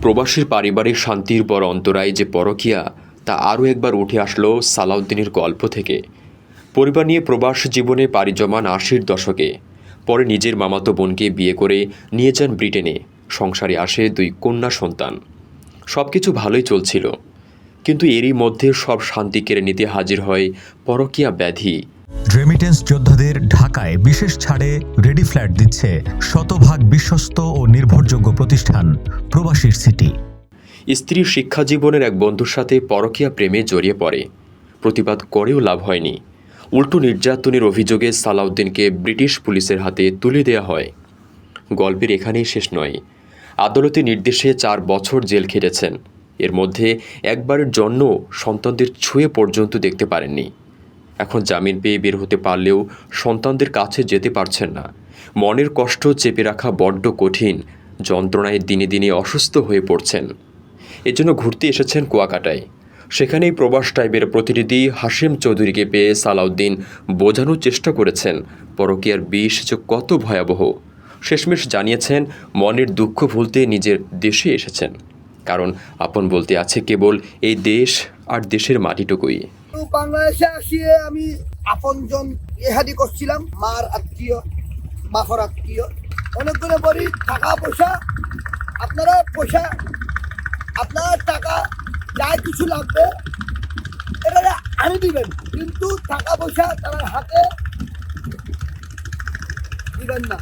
প্রবাসীর পারিবারিক শান্তির বড় অন্তরায় যে পরকীয়া তা আরও একবার উঠে আসলো সালাউদ্দিনের গল্প থেকে। পরিবার নিয়ে প্রবাস জীবনে পাড়ি জমান ৮০-র দশকে, পরে নিজের মামাতো বোনকে বিয়ে করে নিয়ে যান ব্রিটেনে। সংসারে আসে ২ কন্যা সন্তান। সব কিছু ভালোই চলছিল, কিন্তু এরই মধ্যে সব শান্তি কেড়ে নিতে হাজির হয় পরকীয়া ব্যাধি। রেমিটেন্স যোদ্ধাদের ঢাকায় বিশেষ ছাড়ে রেডি ফ্ল্যাট দিচ্ছে শতভাগ বিশ্বস্ত ও নির্ভরযোগ্য প্রতিষ্ঠান প্রবাসীর সিটি। স্ত্রীর শিক্ষা জীবনের এক বন্ধুর সাথে পরকীয়া প্রেমে জড়িয়ে পড়ে। প্রতিবাদ করেও লাভ হয়নি। উল্টো নির্যাতনের অভিযোগে সালাউদ্দিনকে ব্রিটিশ পুলিশের হাতে তুলে দেওয়া হয়। গল্পের এখানেই শেষ নয়। আদালতের নির্দেশে ৪ বছর জেল খেটেছেন। এর মধ্যে একবারের জন্য সন্তানদের ছুঁয়ে পর্যন্ত দেখতে পারেননি। এখন জামিন পেয়ে বের হতে পারলেও সন্তানদের কাছে যেতে পারছেন না। মনের কষ্ট চেপে রাখা বড্ড কঠিন। যন্ত্রণায় দিনে দিনে অসুস্থ হয়ে পড়ছেন। এজন্য ঘুরতে এসেছেন কুয়াকাটায়। সেখানেই প্রবাস টাইপের প্রতিনিধি হাশেম চৌধুরীকে পেয়ে সালাউদ্দিন বোঝানোর চেষ্টা করেছেন পরকীয়ার বিষ যে কত ভয়াবহ। শেষমেশ জানিয়েছেন মনের দুঃখ ভুলতে নিজের দেশে এসেছেন, কারণ আপন বলতে আছে কেবল এই দেশ আর দেশের মাটিটুকুই। বাংলাদেশে আসিয়ে আমি আপনজন এহাদি করছিলাম, মার আত্মীয়, বাপর আত্মীয়, অনেকগুলো বলি টাকা পয়সা, আপনার টাকা যাই কিছু লাগবে এটা আনি দিবেন, কিন্তু টাকা পয়সা তার হাতে দিবেন না।